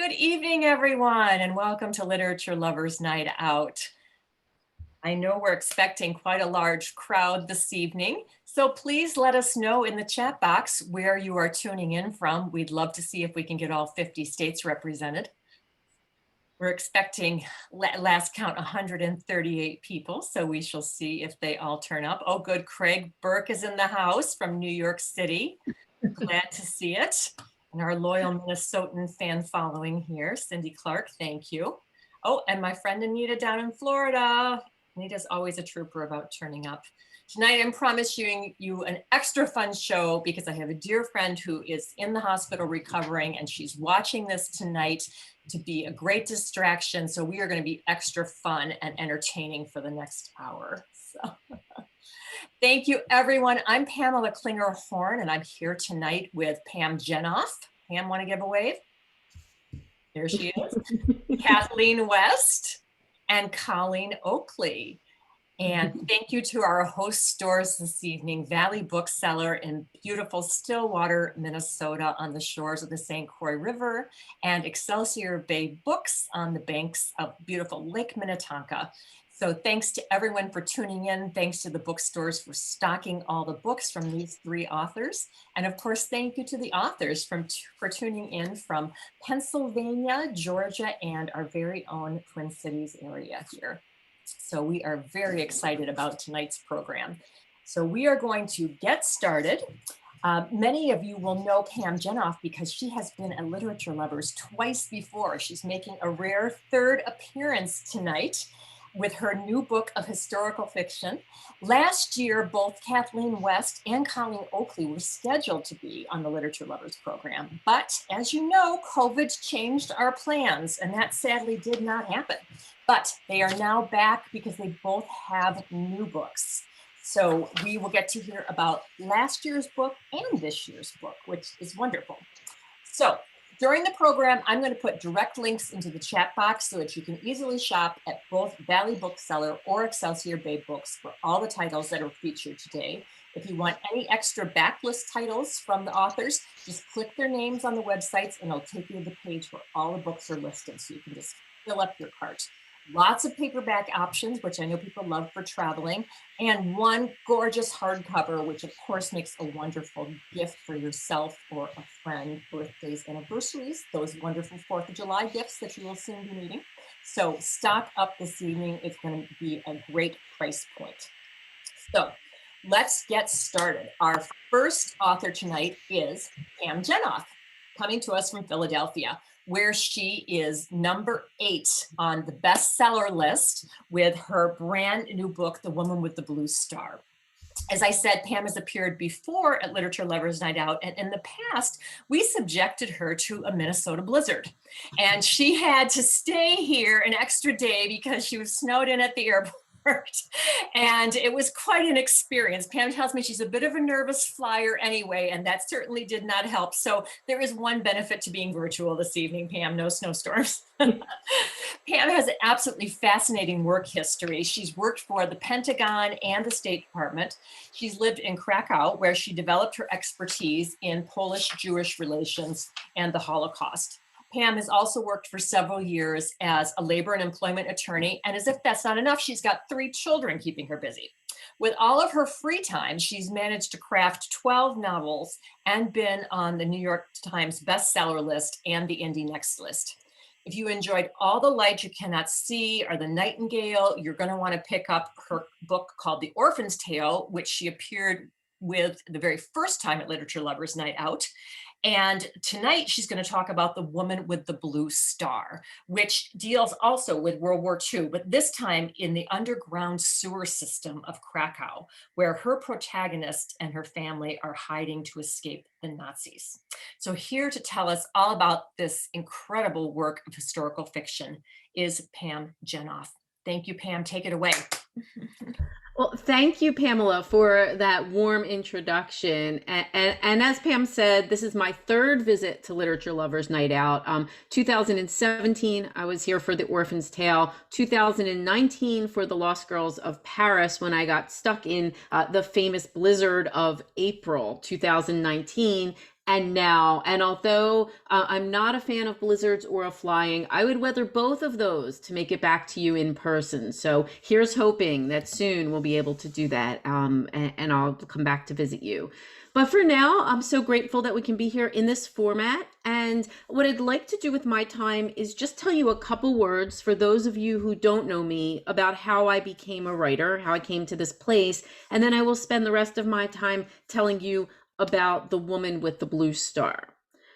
Good evening, everyone, and welcome to Literature Lovers Night Out. I know we're expecting quite a large crowd this evening, so please let us know in the chat box where you are tuning in from. We'd love to see if we can get all 50 states represented. We're expecting, last count, 138 people, so we shall see if they all turn up. Oh, good, Craig Burke is in the house from New York City. Glad to see it. And our loyal Minnesotan fan following here, Cindy Clark, thank you. Oh, and my friend Anita down in Florida. Anita's always a trooper about turning up. Tonight, I'm promising you an extra fun show because I have a dear friend who is in the hospital recovering, and she's watching this tonight to be a great distraction. So we are going to be extra fun and entertaining for the next hour. So. Thank you, everyone. I'm Pamela Klinger-Horn, and I'm here tonight with Pam Jenoff. Pam, want to give a wave? There she is. Kathleen West and Colleen Oakley. And thank you to our host stores this evening, Valley Bookseller in beautiful Stillwater, Minnesota, on the shores of the St. Croix River, and Excelsior Bay Books on the banks of beautiful Lake Minnetonka. So thanks to everyone for tuning in. Thanks to the bookstores for stocking all the books from these three authors. And of course, thank you to the authors for tuning in from Pennsylvania, Georgia, and our very own Twin Cities area here. So we are very excited about tonight's program. So we are going to get started. Many of you will know Pam Jenoff because she has been at Literature Lovers twice before. She's making a rare third appearance tonight with her new book of historical fiction. Last year, both Kathleen West and Colleen Oakley were scheduled to be on the Literature Lovers program. But as you know, COVID changed our plans, and that sadly did not happen. But they are now back because they both have new books. So we will get to hear about last year's book and this year's book, which is wonderful. So during the program, I'm going to put direct links into the chat box so that you can easily shop at both Valley Bookseller or Excelsior Bay Books for all the titles that are featured today. If you want any extra backlist titles from the authors, just click their names on the websites and it'll take you to the page where all the books are listed so you can just fill up your cart. Lots of paperback options, which I know people love for traveling, and one gorgeous hardcover, which of course makes a wonderful gift for yourself or a friend, birthdays, anniversaries, those wonderful 4th of July gifts that you will soon be needing. So stock up this evening. It's going to be a great price point. So let's get started. Our first author tonight is Pam Jenoff, coming to us from Philadelphia, where she is number 8 on the bestseller list with her brand new book, The Woman with the Blue Star. As I said, Pam has appeared before at Literature Lovers Night Out, and in the past, we subjected her to a Minnesota blizzard. And she had to stay here an extra day because she was snowed in at the airport. And it was quite an experience. Pam tells me she's a bit of a nervous flyer anyway, and that certainly did not help. So there is one benefit to being virtual this evening, Pam, no snowstorms. Pam has an absolutely fascinating work history. She's worked for the Pentagon and the State Department. She's lived in Krakow, where she developed her expertise in Polish-Jewish relations and the Holocaust. Pam has also worked for several years as a labor and employment attorney, and as if that's not enough, she's got 3 children keeping her busy. With all of her free time, she's managed to craft 12 novels and been on the New York Times bestseller list and the Indie Next list. If you enjoyed All the Light You Cannot See or The Nightingale, you're going to want to pick up her book called The Orphan's Tale, which she appeared with the very first time at Literature Lovers Night Out. And tonight she's going to talk about The Woman with the Blue Star, which deals also with World War II, but this time in the underground sewer system of Krakow, where her protagonist and her family are hiding to escape the Nazis. So here to tell us all about this incredible work of historical fiction is Pam Jenoff. Thank you, Pam. Take it away. Well, thank you, Pamela, for that warm introduction. And as Pam said, this is my 3rd visit to Literature Lovers Night Out. 2017, I was here for The Orphan's Tale. 2019 for The Lost Girls of Paris, when I got stuck in the famous blizzard of April 2019. and now. And although I'm not a fan of blizzards or of flying, I would weather both of those to make it back to you in person. So here's hoping that soon we'll be able to do that, and I'll come back to visit you. But for now, I'm so grateful that we can be here in this format. And what I'd like to do with my time is just tell you a couple words for those of you who don't know me about how I became a writer, how I came to this place. And then I will spend the rest of my time telling you about The Woman with the Blue Star.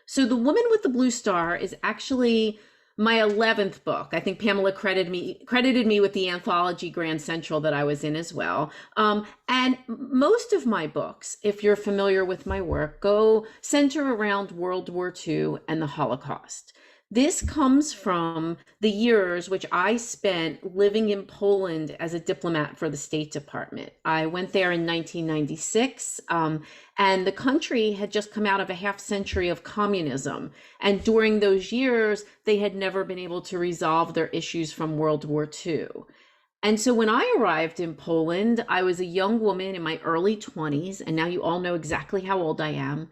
So The Woman with the Blue Star is actually my 11th book. I think Pamela credited me with the anthology Grand Central that I was in as well. And most of my books, if you're familiar with my work, go center around World War II and the Holocaust. This comes from the years which I spent living in Poland as a diplomat for the State Department. I went there in 1996, and the country had just come out of a half century of communism. And during those years, they had never been able to resolve their issues from World War II. And so when I arrived in Poland, I was a young woman in my early 20s, and now you all know exactly how old I am.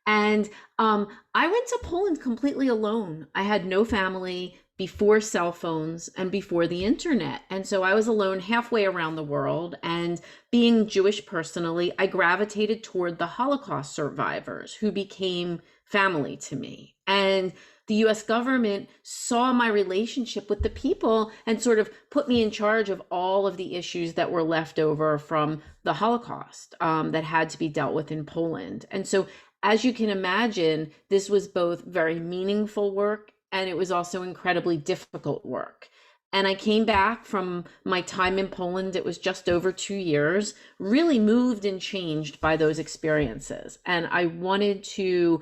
And I went to Poland completely alone. I had no family before cell phones and before the internet. And so I was alone halfway around the world. And being Jewish personally, I gravitated toward the Holocaust survivors who became family to me. And the US government saw my relationship with the people and sort of put me in charge of all of the issues that were left over from the Holocaust that had to be dealt with in Poland. And so as you can imagine, this was both very meaningful work and it was also incredibly difficult work. And I came back from my time in Poland, it was just over 2 years, really moved and changed by those experiences. And I wanted to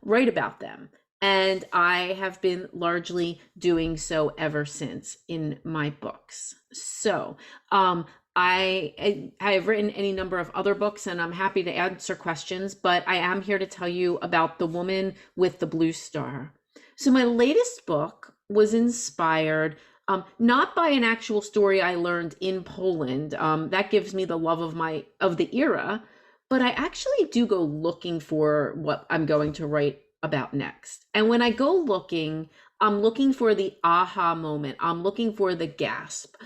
write about them. And I have been largely doing so ever since in my books. So I have written any number of other books and I'm happy to answer questions, but I am here to tell you about The Woman with the Blue Star. So my latest book was inspired not by an actual story I learned in Poland. That gives me the love of the era, but I actually do go looking for what I'm going to write about next. And when I go looking, I'm looking for the aha moment. I'm looking for the gasp.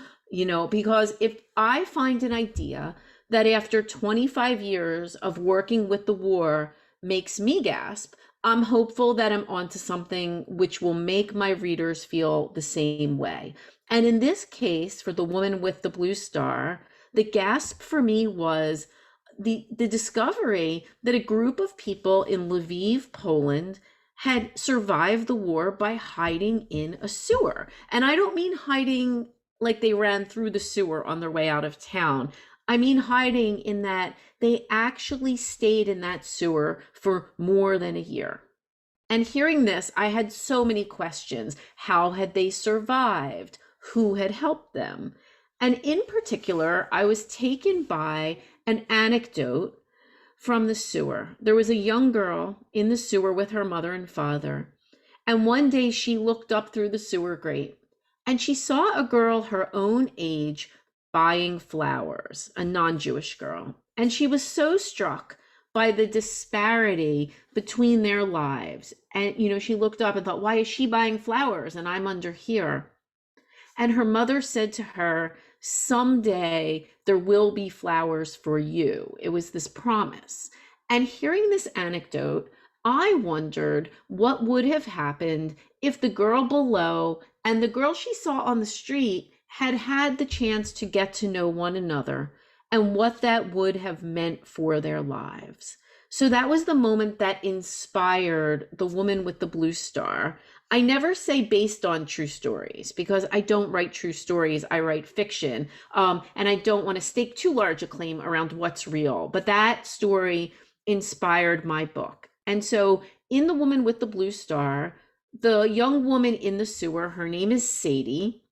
Because if I find an idea that after 25 years of working with the war makes me gasp, I'm hopeful that I'm onto something which will make my readers feel the same way. And in this case, for The Woman with the Blue Star, the gasp for me was the discovery that a group of people in Lviv, Poland, had survived the war by hiding in a sewer. And I don't mean hiding like they ran through the sewer on their way out of town. I mean hiding in that they actually stayed in that sewer for more than a year. And hearing this, I had so many questions. How had they survived? Who had helped them? And in particular, I was taken by an anecdote from the sewer. There was a young girl in the sewer with her mother and father. And one day she looked up through the sewer grate and she saw a girl her own age buying flowers, a non-Jewish girl. And she was so struck by the disparity between their lives. And, she looked up and thought, why is she buying flowers and I'm under here? And her mother said to her, someday there will be flowers for you. It was this promise. And hearing this anecdote, I wondered what would have happened if the girl below and the girl she saw on the street had had the chance to get to know one another and what that would have meant for their lives. So that was the moment that inspired The Woman with the Blue Star. I never say based on true stories because I don't write true stories, I write fiction. And I don't want to stake too large a claim around what's real, but that story inspired my book. And so in The Woman with the Blue Star, the young woman in the sewer, her name is Sadie,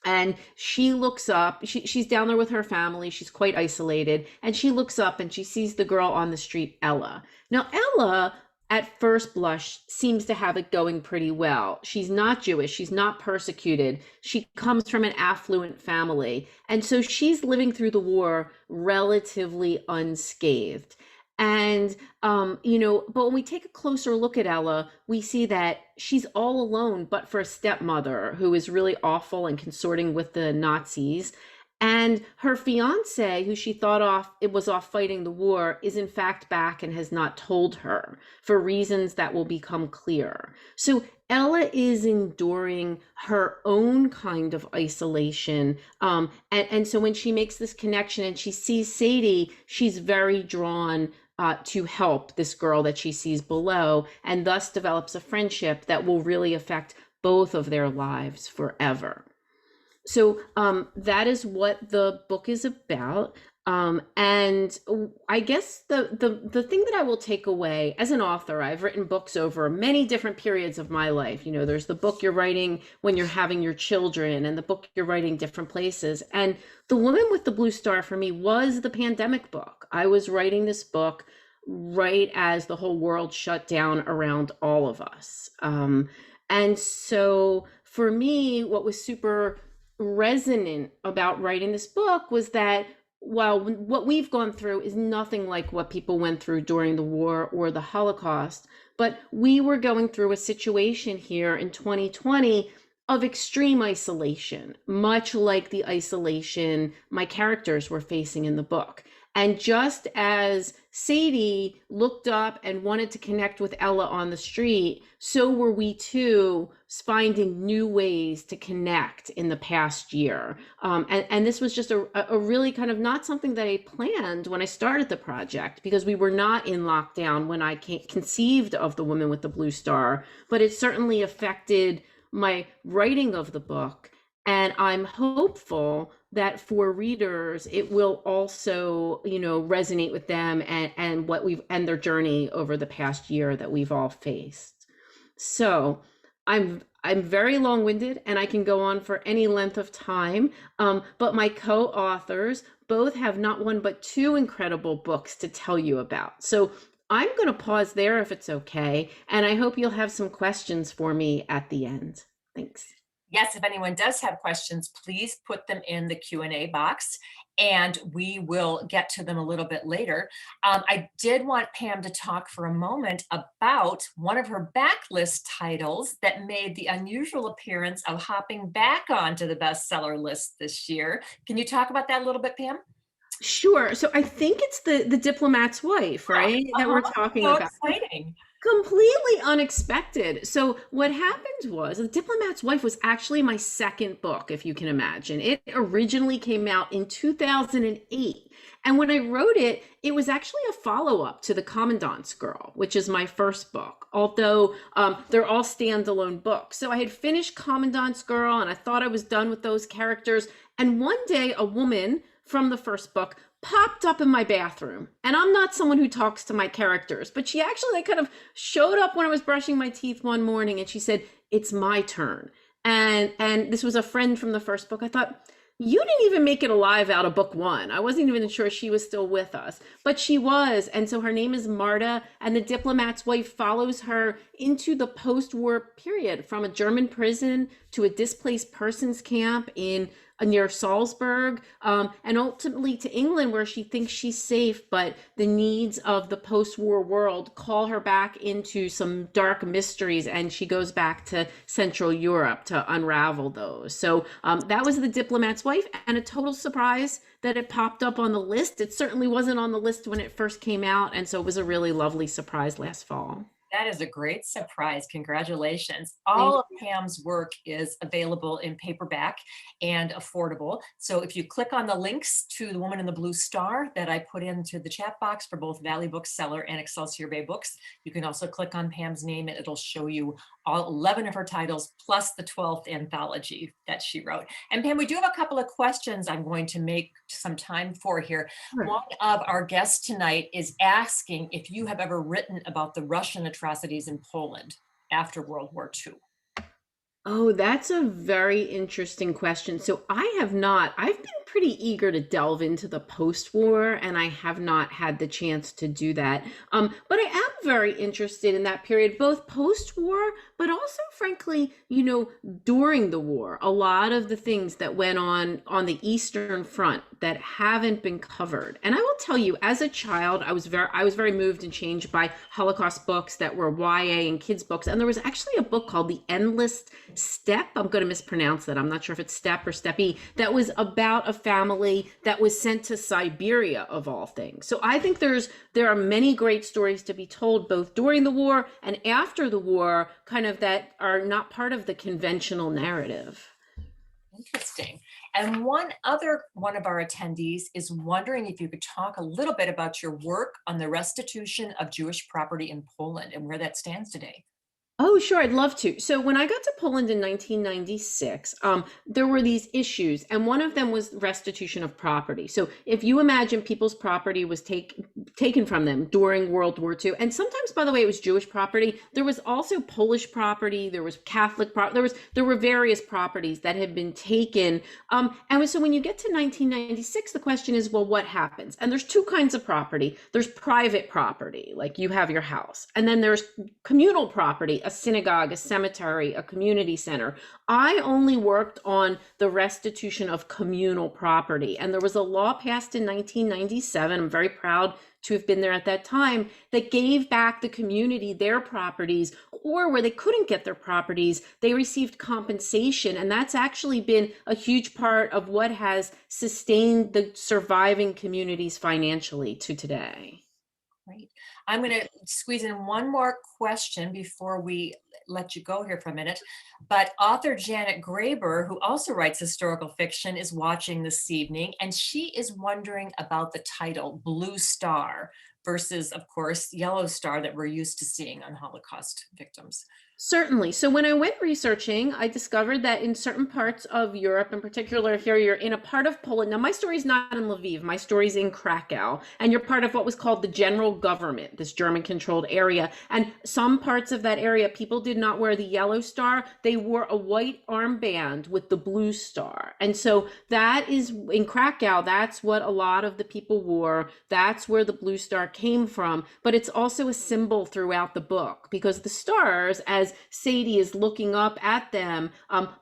and she looks up, she's down there with her family, she's quite isolated, and she looks up and she sees the girl on the street, Ella. Now, Ella, at first blush, seems to have it going pretty well. She's not Jewish, she's not persecuted, she comes from an affluent family, and so she's living through the war relatively unscathed. And, but when we take a closer look at Ella, we see that she's all alone, but for a stepmother who is really awful and consorting with the Nazis. And her fiance, who she thought was off fighting the war, is in fact back and has not told her for reasons that will become clear. So Ella is enduring her own kind of isolation. And so when she makes this connection and she sees Sadie, she's very drawn to help this girl that she sees below, and thus develops a friendship that will really affect both of their lives forever. So that is what the book is about. And I guess the thing that I will take away as an author, I've written books over many different periods of my life. There's the book you're writing when you're having your children, and the book you're writing different places. And The Woman with the Blue Star for me was the pandemic book. I was writing this book right as the whole world shut down around all of us. And so for me, what was super resonant about writing this book was that while what we've gone through is nothing like what people went through during the war or the Holocaust, but we were going through a situation here in 2020 of extreme isolation, much like the isolation my characters were facing in the book. And just as Sadie looked up and wanted to connect with Ella on the street, so were we too, finding new ways to connect in the past year. And this was just a really kind of not something that I planned when I started the project, because we were not in lockdown when I conceived of The Woman with the Blue Star, but it certainly affected my writing of the book. And I'm hopeful that for readers, it will also, resonate with them and and their journey over the past year that we've all faced. So I'm very long-winded and I can go on for any length of time. But my co-authors both have not one but two incredible books to tell you about. So I'm going to pause there if it's okay. And I hope you'll have some questions for me at the end. Thanks. Yes, if anyone does have questions, please put them in the Q&A box and we will get to them a little bit later. I did want Pam to talk for a moment about one of her backlist titles that made the unusual appearance of hopping back onto the bestseller list this year. Can you talk about that a little bit, Pam? Sure. So I think it's the Diplomat's Wife, right? That we're talking so about. Exciting. Completely unexpected. So what happened was The Diplomat's Wife was actually my second book, if you can imagine. It originally came out in 2008. And when I wrote it, it was actually a follow-up to The Commandant's Girl, which is my first book, although they're all standalone books. So I had finished Commandant's Girl and I thought I was done with those characters. And one day a woman from the first book popped up in my bathroom, and I'm not someone who talks to my characters, but she actually kind of showed up when I was brushing my teeth one morning and she said, "It's my turn." And this was a friend from the first book. I thought, you didn't even make it alive out of book one. I wasn't even sure she was still with us, but she was. And so her name is Marta, and The Diplomat's Wife follows her into the post-war period, from a German prison to a displaced persons camp near Salzburg, and ultimately to England, where she thinks she's safe, but the needs of the post-war world call her back into some dark mysteries, and she goes back to Central Europe to unravel those. So that was The Diplomat's Wife, and a total surprise that it popped up on the list. It certainly wasn't on the list when it first came out, and so it was a really lovely surprise last fall. That is a great surprise. Congratulations. All of Pam's work is available in paperback and affordable. So if you click on the links to The Woman in the Blue Star that I put into the chat box for both Valley Bookseller and Excelsior Bay Books, you can also click on Pam's name and it'll show you all 11 of her titles plus the 12th anthology that she wrote. And Pam, we do have a couple of questions I'm going to make some time for here. Sure. One of our guests tonight is asking if you have ever written about the Russian atrocities in Poland after World War II. Oh, that's a very interesting question. So I have not. I've been pretty eager to delve into the post-war, and I have not had the chance to do that. But I am very interested in that period, both post-war, but also, frankly, during the war. A lot of the things that went on the Eastern Front that haven't been covered. And I will tell you, as a child, I was very moved and changed by Holocaust books that were YA and kids books. And there was actually a book called The Endless Step. I'm going to mispronounce that. I'm not sure if it's Step or Steppy. That was about a family that was sent to Siberia, of all things. So I think there are many great stories to be told, both during the war and after the war, kind of that are not part of the conventional narrative. Interesting. And one of our attendees is wondering if you could talk a little bit about your work on the restitution of Jewish property in Poland and where that stands today. Oh, sure, I'd love to. So when I got to Poland in 1996, there were these issues, and one of them was restitution of property. So if you imagine people's property was taken from them during World War II, and sometimes, by the way, it was Jewish property. There was also Polish property. There was Catholic property. There were various properties that had been taken. So when you get to 1996, the question is, well, what happens? And there's two kinds of property. There's private property, like you have your house, and then there's communal property, a synagogue, a cemetery, a community center. I only worked on the restitution of communal property. And there was a law passed in 1997. I'm very proud to have been there at that time, that gave back the community their properties, or where they couldn't get their properties, they received compensation. And that's actually been a huge part of what has sustained the surviving communities financially to today. Great. I'm going to squeeze in one more question before we let you go here for a minute. But author Janet Graber, who also writes historical fiction, is watching this evening, and she is wondering about the title Blue Star versus, of course, Yellow Star that we're used to seeing on Holocaust victims. Certainly. So when I went researching, I discovered that in certain parts of Europe, in particular here, you're in a part of Poland. Now, my story's not in Lviv. My story's in Krakow. And you're part of what was called the general government, this German-controlled area. And some parts of that area, people did not wear the yellow star. They wore a white armband with the blue star. And so that is, in Krakow, that's what a lot of the people wore. That's where the blue star came from. But it's also a symbol throughout the book, because the stars, as Sadie is looking up at them,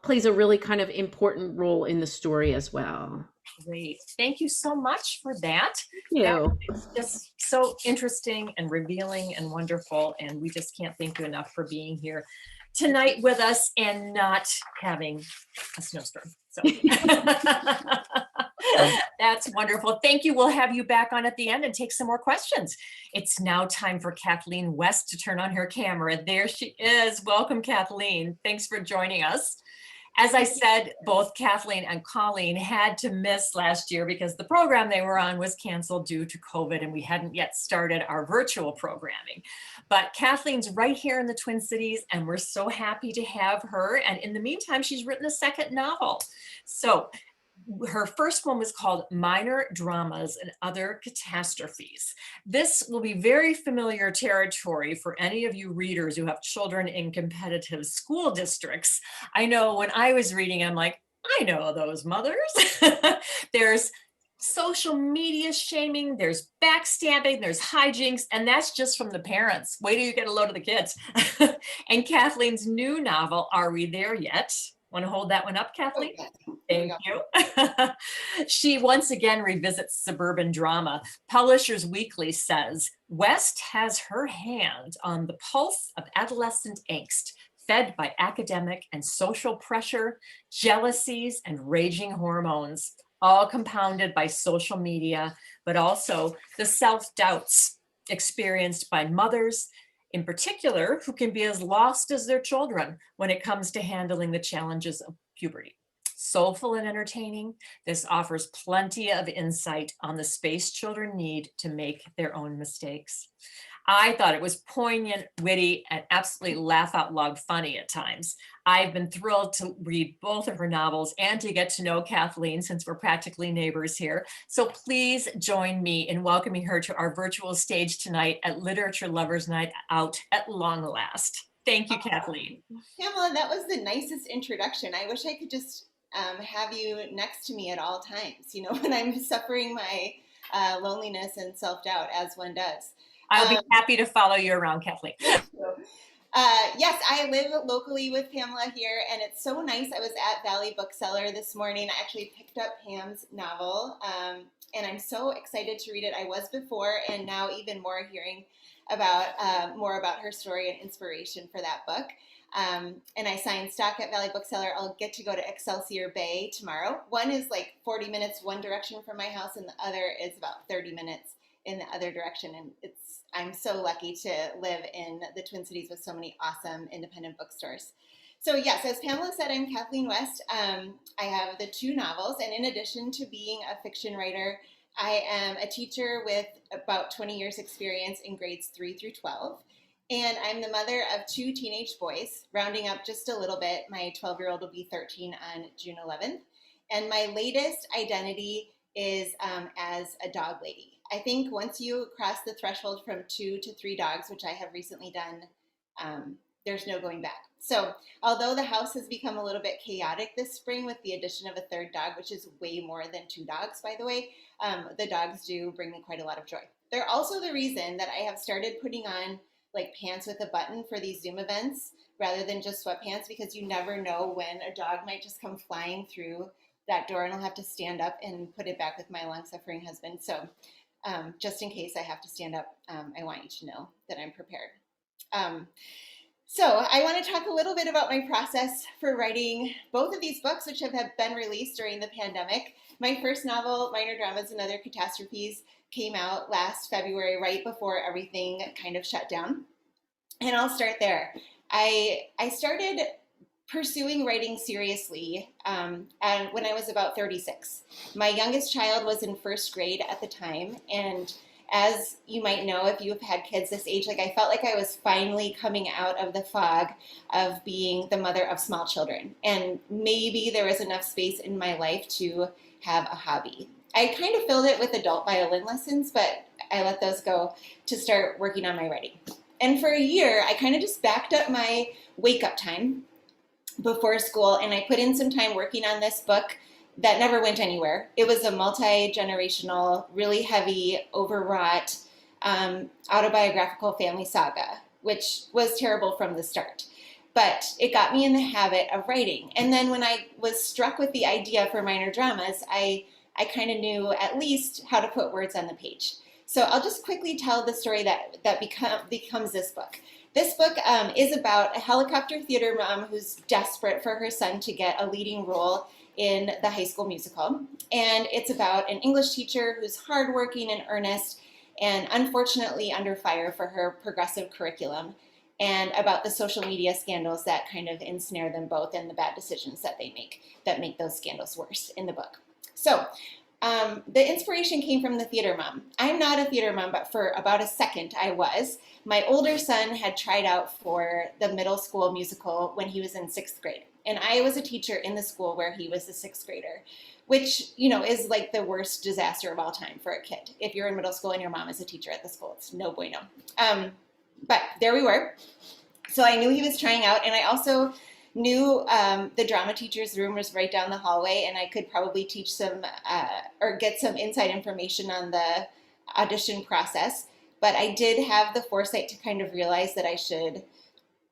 plays a really kind of important role in the story as well. Great. Thank you so much for that. Thank you. It's just so interesting and revealing and wonderful. And we just can't thank you enough for being here tonight with us and not having a snowstorm. So that's wonderful. Thank you. We'll have you back on at the end and take some more questions. It's now time for Kathleen West to turn on her camera. There she is. Welcome, Kathleen. Thanks for joining us. As I said, both Kathleen and Colleen had to miss last year because the program they were on was canceled due to COVID, and we hadn't yet started our virtual programming. But Kathleen's right here in the Twin Cities, and we're so happy to have her. And in the meantime, she's written a second novel. So her first one was called Minor Dramas and Other Catastrophes. This will be very familiar territory for any of you readers who have children in competitive school districts. I know when I was reading, I'm like, I know those mothers. There's social media shaming, there's backstabbing, there's hijinks, and that's just from the parents. Wait till you get a load of the kids. And Kathleen's new novel, Are We There Yet? Want to hold that one up, Kathleen? Okay. Thank you. She once again revisits suburban drama. Publishers Weekly says, West has her hand on the pulse of adolescent angst, fed by academic and social pressure, jealousies, and raging hormones, all compounded by social media, but also the self-doubts experienced by mothers, in particular, who can be as lost as their children when it comes to handling the challenges of puberty. Soulful and entertaining, this offers plenty of insight on the space children need to make their own mistakes. I thought it was poignant, witty, and absolutely laugh out loud funny at times. I've been thrilled to read both of her novels and to get to know Kathleen since we're practically neighbors here. So please join me in welcoming her to our virtual stage tonight at Literature Lovers Night Out at long last. Thank you, Kathleen. Pamela, that was the nicest introduction. I wish I could just have you next to me at all times, you know, when I'm suffering my loneliness and self-doubt, as one does. I'll be happy to follow you around, Kathleen. Yes, I live locally with Pamela here, and it's so nice. I was at Valley Bookseller this morning. I actually picked up Pam's novel, and I'm so excited to read it. I was before, and now even more hearing about more about her story and inspiration for that book. And I signed stock at Valley Bookseller. I'll get to go to Excelsior Bay tomorrow. One is like 40 minutes one direction from my house, and the other is about 30 minutes in the other direction. And I'm so lucky to live in the Twin Cities with so many awesome independent bookstores. So yes, as Pamela said, I'm Kathleen West. I have the 2 novels, and in addition to being a fiction writer, I am a teacher with about 20 years experience in grades 3 through 12. And I'm the mother of 2 teenage boys, rounding up just a little bit. My 12-year-old will be 13 on June 11th. And my latest identity is as a dog lady. I think once you cross the threshold from 2 to 3 dogs, which I have recently done, there's no going back. So although the house has become a little bit chaotic this spring with the addition of a 3rd dog, which is way more than 2 dogs, by the way, the dogs do bring me quite a lot of joy. They're also the reason that I have started putting on like pants with a button for these Zoom events rather than just sweatpants, because you never know when a dog might just come flying through that door and I'll have to stand up and put it back with my long-suffering husband. So just in case I have to stand up, I want you to know that I'm prepared. So I want to talk a little bit about my process for writing both of these books, which have been released during the pandemic. My first novel, Minor Dramas and Other Catastrophes, came out last February, right before everything kind of shut down. And I'll start there. I started pursuing writing seriously and when I was about 36. My youngest child was in 1st grade at the time, and as you might know, if you have had kids this age, like I felt like I was finally coming out of the fog of being the mother of small children, and maybe there was enough space in my life to have a hobby. I kind of filled it with adult violin lessons, but I let those go to start working on my writing. And for a year, I kind of just backed up my wake-up time before school, and I put in some time working on this book that never went anywhere. It was a multi-generational, really heavy, overwrought, autobiographical family saga, which was terrible from the start. But it got me in the habit of writing. And then when I was struck with the idea for Minor Dramas, I kind of knew at least how to put words on the page. So I'll just quickly tell the story that becomes this book. This book is about a helicopter theater mom who's desperate for her son to get a leading role in the High School Musical. And it's about an English teacher who's hardworking and earnest and unfortunately under fire for her progressive curriculum, and about the social media scandals that kind of ensnare them both and the bad decisions that they make that make those scandals worse in the book. So the inspiration came from the theater mom. I'm not a theater mom, but for about a second I was. My older son had tried out for the middle school musical when he was in 6th grade. And I was a teacher in the school where he was a 6th grader, which, you know, is like the worst disaster of all time for a kid. If you're in middle school and your mom is a teacher at the school, it's no bueno. But there we were. So I knew he was trying out, and I also knew the drama teacher's room was right down the hallway, and I could probably teach some or get some inside information on the audition process. But I did have the foresight to kind of realize that I should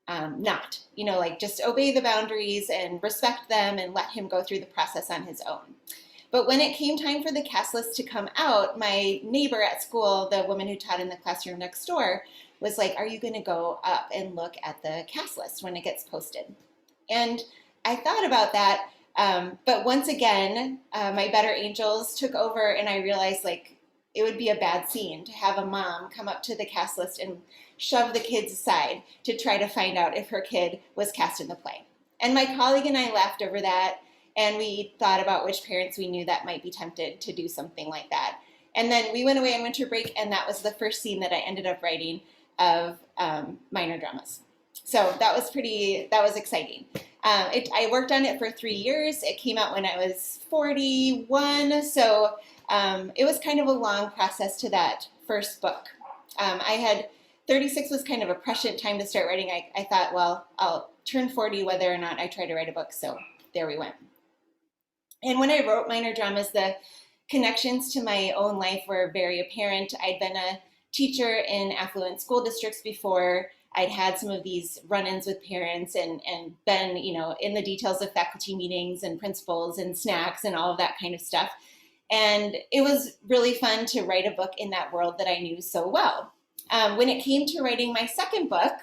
not, you know, like just obey the boundaries and respect them and let him go through the process on his own. But when it came time for the cast list to come out, my neighbor at school, the woman who taught in the classroom next door, was like, "Are you going to go up and look at the cast list when it gets posted?" And I thought about that, but once again, my better angels took over, and I realized like it would be a bad scene to have a mom come up to the cast list and shove the kids aside to try to find out if her kid was cast in the play. And my colleague and I laughed over that, and we thought about which parents we knew that might be tempted to do something like that. And then we went away on winter break, and that was the first scene that I ended up writing of Minor Dramas. So that was exciting. I worked on it for 3 years. It came out when I was 41, so it was kind of a long process to that first book. 36 was kind of a prescient time to start writing. I thought, well, I'll turn 40 whether or not I try to write a book, so there we went. And when I wrote Minor Dramas, the connections to my own life were very apparent. I'd been a teacher in affluent school districts before. I'd had some of these run-ins with parents and been, in the details of faculty meetings and principals and snacks and all of that kind of stuff. And it was really fun to write a book in that world that I knew so well. When it came to writing my second book,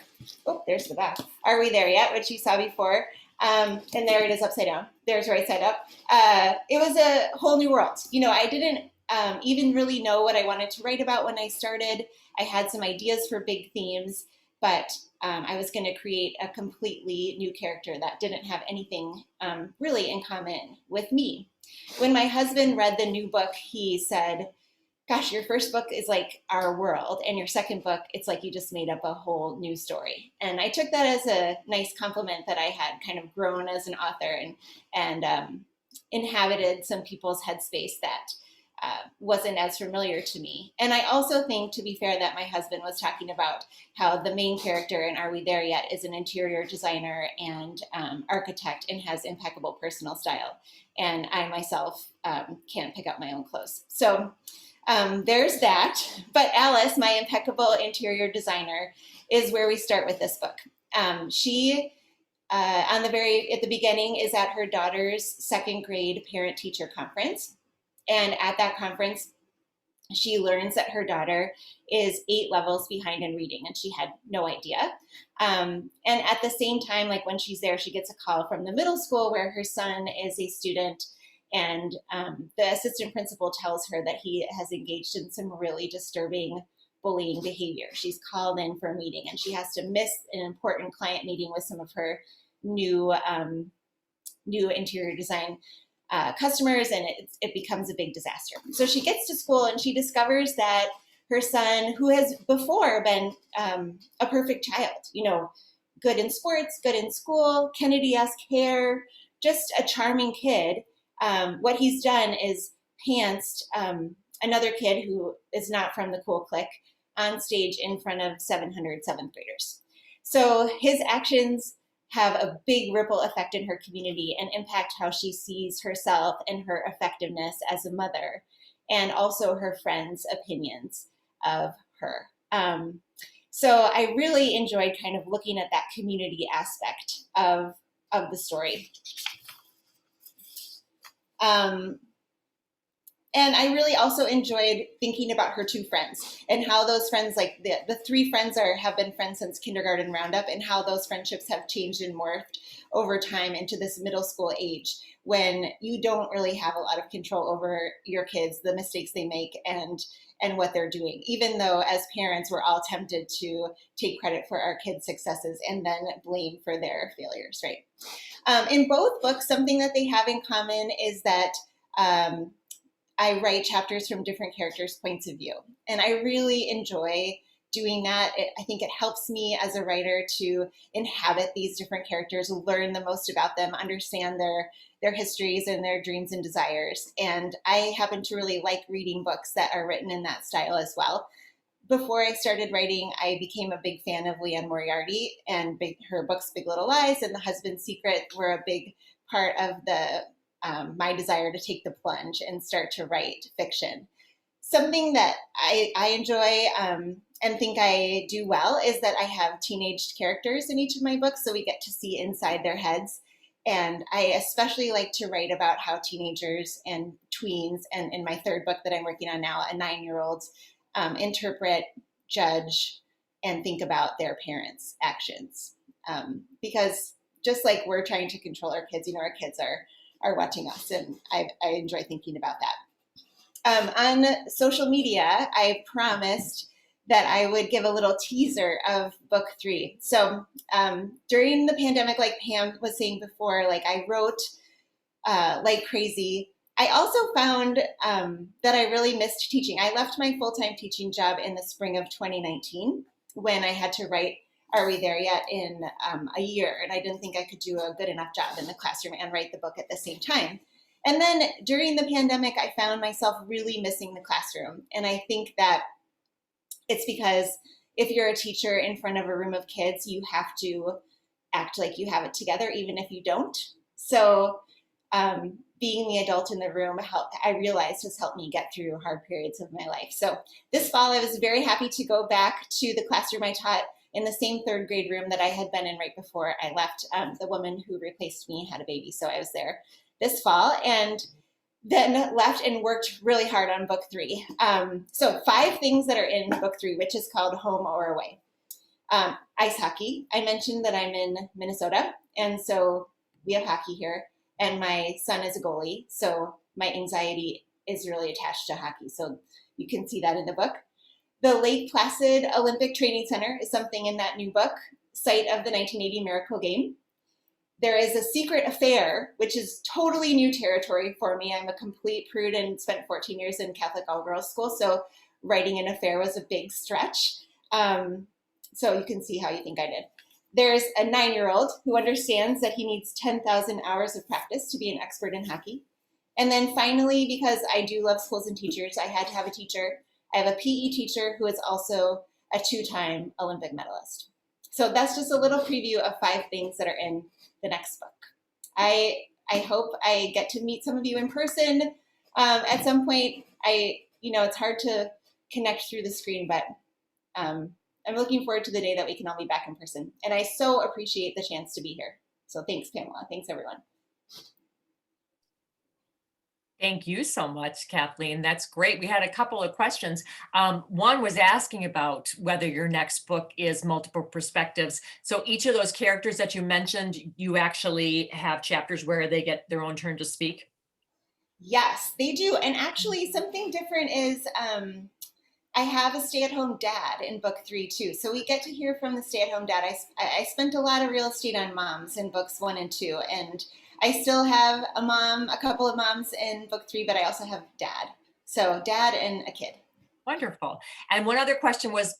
oh, there's the back. Are We There Yet? Which you saw before. And there it is upside down. There's right side up. It was a whole new world. I didn't even really know what I wanted to write about when I started. I had some ideas for big themes, but I was going to create a completely new character that didn't have anything really in common with me. When my husband read the new book, he said, gosh, your first book is like our world, and your second book, it's like you just made up a whole new story. And I took that as a nice compliment that I had kind of grown as an author and inhabited some people's headspace that wasn't as familiar to me. And I also think, to be fair, that my husband was talking about how the main character in Are We There Yet is an interior designer and architect and has impeccable personal style. And I myself can't pick out my own clothes. So there's that. But Alice, my impeccable interior designer, is where we start with this book. She, at the beginning, is at her daughter's second grade parent-teacher conference. And at that conference, she learns that her daughter is 8 levels behind in reading, and she had no idea. And at the same time, like when she's there, she gets a call from the middle school where her son is a student, and the assistant principal tells her that he has engaged in some really disturbing bullying behavior. She's called in for a meeting, and she has to miss an important client meeting with some of her new interior design customers, and it becomes a big disaster. So she gets to school and she discovers that her son, who has before been a perfect child, good in sports, good in school, Kennedy-esque hair, just a charming kid, what he's done is pantsed another kid who is not from the cool clique on stage in front of 700 7th graders. So his actions have a big ripple effect in her community and impact how she sees herself and her effectiveness as a mother, and also her friends' opinions of her. So I really enjoyed kind of looking at that community aspect of the story. And I really also enjoyed thinking about her 2 friends and how those friends, like the 3 friends have been friends since kindergarten roundup, and how those friendships have changed and morphed over time into this middle school age when you don't really have a lot of control over your kids, the mistakes they make, and what they're doing, even though as parents, we're all tempted to take credit for our kids' successes and then blame for their failures, right? In both books, something that they have in common is that I write chapters from different characters' points of view. And I really enjoy doing that. I think it helps me as a writer to inhabit these different characters, learn the most about them, understand their histories and their dreams and desires. And I happen to really like reading books that are written in that style as well. Before I started writing, I became a big fan of Leanne Moriarty, and her books Big Little Lies and The Husband's Secret were a big part of my desire to take the plunge and start to write fiction. Something that I enjoy and think I do well is that I have teenage characters in each of my books, so we get to see inside their heads. And I especially like to write about how teenagers and tweens, and in my 3rd book that I'm working on now, a 9-year-old, interpret, judge, and think about their parents' actions. Because just like we're trying to control our kids, our kids are watching us, and I enjoy thinking about that. On social media, I promised that I would give a little teaser of book 3. So during the pandemic, like Pam was saying before, like I wrote like crazy. I also found that I really missed teaching. I left my full-time teaching job in the spring of 2019 when I had to write Are We There Yet in a year, and I didn't think I could do a good enough job in the classroom and write the book at the same time. And then during the pandemic, I found myself really missing the classroom. And I think that it's because if you're a teacher in front of a room of kids, you have to act like you have it together, even if you don't. So being the adult in the room I realized has helped me get through hard periods of my life. So this fall, I was very happy to go back to the classroom I taught in the same third grade room that I had been in right before I left. The woman who replaced me had a baby, so I was there this fall, and then left and worked really hard on book 3. So 5 things that are in book 3, which is called Home or Away. Ice hockey. I mentioned that I'm in Minnesota, and so we have hockey here. And my son is a goalie, so my anxiety is really attached to hockey. So you can see that in the book. The Lake Placid Olympic Training Center is something in that new book, site of the 1980 Miracle Game. There is a secret affair, which is totally new territory for me. I'm a complete prude and spent 14 years in Catholic all-girls school, so writing an affair was a big stretch. So you can see how you think I did. There's a 9-year-old who understands that he needs 10,000 hours of practice to be an expert in hockey. And then finally, because I do love schools and teachers, I had to have a teacher. I have a PE teacher who is also a 2-time Olympic medalist. So that's just a little preview of 5 things that are in the next book. I hope I get to meet some of you in person at some point. It's hard to connect through the screen, but I'm looking forward to the day that we can all be back in person. And I so appreciate the chance to be here. So thanks, Pamela. Thanks, everyone. Thank you so much, Kathleen. That's great. We had a couple of questions. One was asking about whether your next book is multiple perspectives. So each of those characters that you mentioned, you actually have chapters where they get their own turn to speak? Yes, they do. And actually something different is I have a stay-at-home dad in book 3 too. So we get to hear from the stay-at-home dad. I spent a lot of real estate on moms in books 1 and 2, and I still have a couple of moms in book 3, but I also have dad. So dad and a kid. Wonderful. And one other question was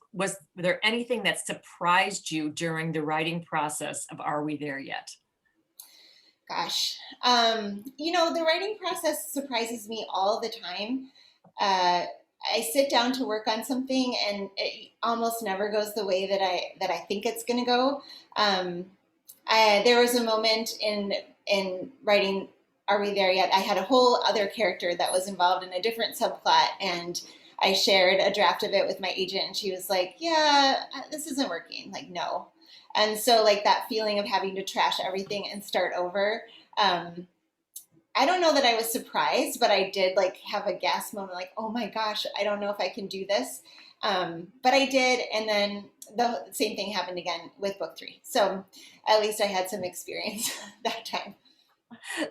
there anything that surprised you during the writing process of Are We There Yet? Gosh, the writing process surprises me all the time. I sit down to work on something and it almost never goes the way that I think it's going to go. There was a moment in writing Are We There Yet? I had a whole other character that was involved in a different subplot, and I shared a draft of it with my agent, and she was like, yeah, this isn't working. Like, no. And so like that feeling of having to trash everything and start over, I don't know that I was surprised, but I did like have a gasp moment, like, oh my gosh, I don't know if I can do this. But I did. And then the same thing happened again with book 3. So at least I had some experience that time.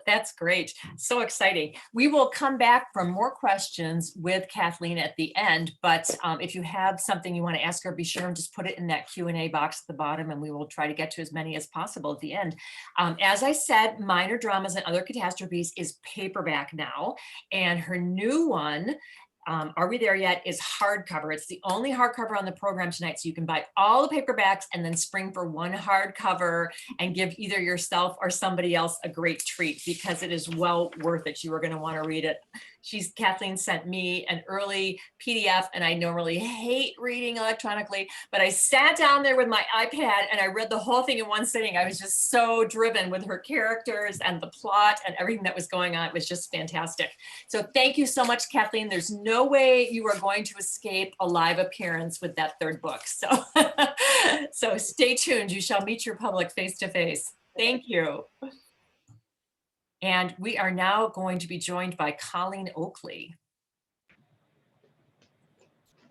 That's great. So exciting. We will come back for more questions with Kathleen at the end, but if you have something you want to ask her, be sure and just put it in that Q&A box at the bottom, and we will try to get to as many as possible at the end. As I said, Minor Dramas and Other Catastrophes is paperback now, and her new one, Are We There Yet, is hardcover. It's the only hardcover on the program tonight, so you can buy all the paperbacks and then spring for one hardcover and give either yourself or somebody else a great treat, because it is well worth it. You are going to want to read it. Kathleen sent me an early PDF, and I normally hate reading electronically, but I sat down there with my iPad and I read the whole thing in one sitting. I was just so driven with her characters and the plot and everything that was going on. It was just fantastic. So thank you so much, Kathleen. There's no way you are going to escape a live appearance with that 3rd book. So, so stay tuned. You shall meet your public face to face. Thank you. And we are now going to be joined by Colleen Oakley.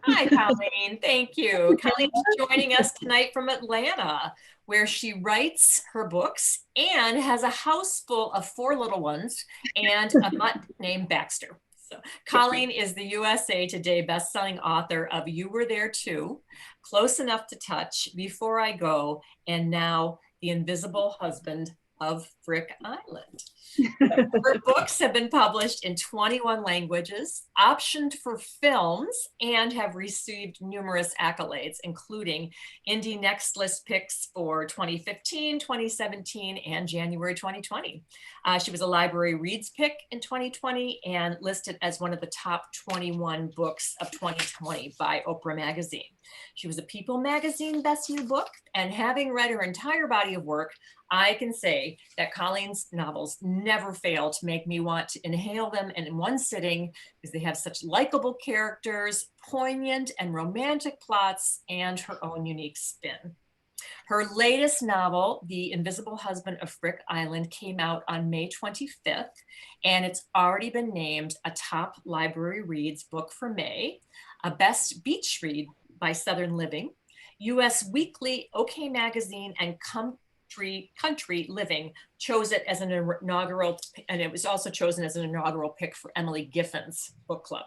Hi, Colleen. Thank you. Colleen is joining us tonight from Atlanta, where she writes her books and has a house full of 4 little ones and a mutt named Baxter. So Colleen is the USA Today bestselling author of You Were There Too, Close Enough to Touch, Before I Go, and now The Invisible Husband of Frick Island. Her books have been published in 21 languages, optioned for films, and have received numerous accolades, including Indie Next List picks for 2015, 2017, and January 2020. She was a Library Reads pick in 2020 and listed as one of the top 21 books of 2020 by Oprah Magazine. She was a People Magazine Best New Book, and having read her entire body of work, I can say that Colleen's novels never fail to make me want to inhale them in one sitting because they have such likable characters, poignant and romantic plots, and her own unique spin. Her latest novel, The Invisible Husband of Frick Island, came out on May 25th, and it's already been named a top library reads book for May, a best beach read by Southern Living, US Weekly, OK Magazine, and Country Living chose it as an inaugural, and it was also chosen as an inaugural pick for Emily Giffen's book club.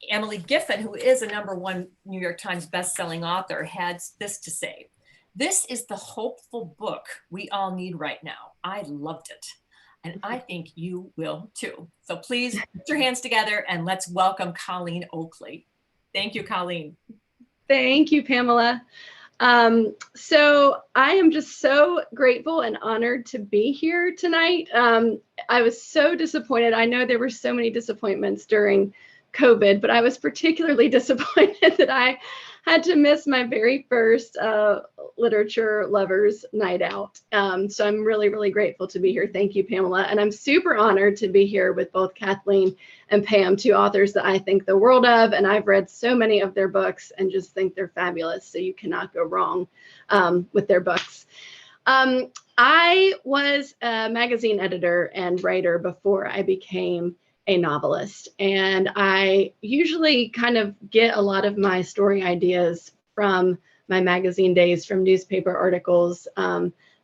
Emily Giffen, who is a #1 New York Times bestselling author, had this to say: "This is the hopeful book we all need right now. I loved it. And I think you will too." So please put your hands together and let's welcome Colleen Oakley. Thank you, Colleen. Thank you, Pamela. So I am just so grateful and honored to be here tonight. I was so disappointed. I know there were so many disappointments during COVID, but I was particularly disappointed that I had to miss my very first literature lovers night out. So I'm really, really grateful to be here. Thank you, Pamela. And I'm super honored to be here with both Kathleen and Pam, two authors that I think the world of, and I've read so many of their books and just think they're fabulous. So you cannot go wrong with their books. I was a magazine editor and writer before I became a novelist. And I usually kind of get a lot of my story ideas from my magazine days, from newspaper articles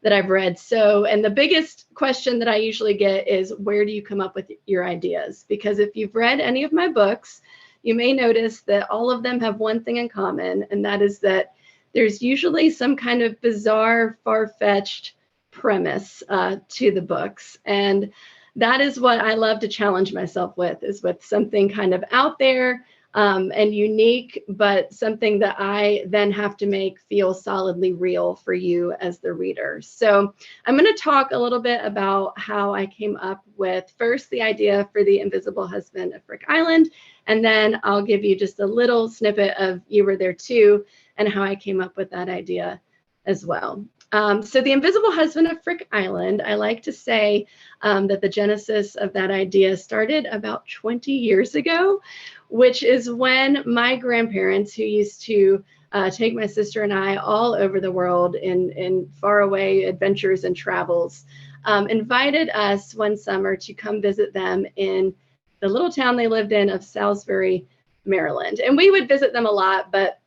that I've read. So, and the biggest question that I usually get is, where do you come up with your ideas? Because if you've read any of my books, you may notice that all of them have one thing in common, and that is that there's usually some kind of bizarre, far-fetched premise to the books. And that is what I love to challenge myself with, is with something kind of out there and unique, but something that I then have to make feel solidly real for you as the reader. So I'm going to talk a little bit about how I came up with first the idea for The Invisible Husband of Frick Island, and then I'll give you just a little snippet of You Were There Too and how I came up with that idea as well. So The Invisible Husband of Frick Island, I like to say that the genesis of that idea started about 20 years ago, which is when my grandparents, who used to take my sister and I all over the world in faraway adventures and travels, invited us one summer to come visit them in the little town they lived in of Salisbury, Maryland. And we would visit them a lot, but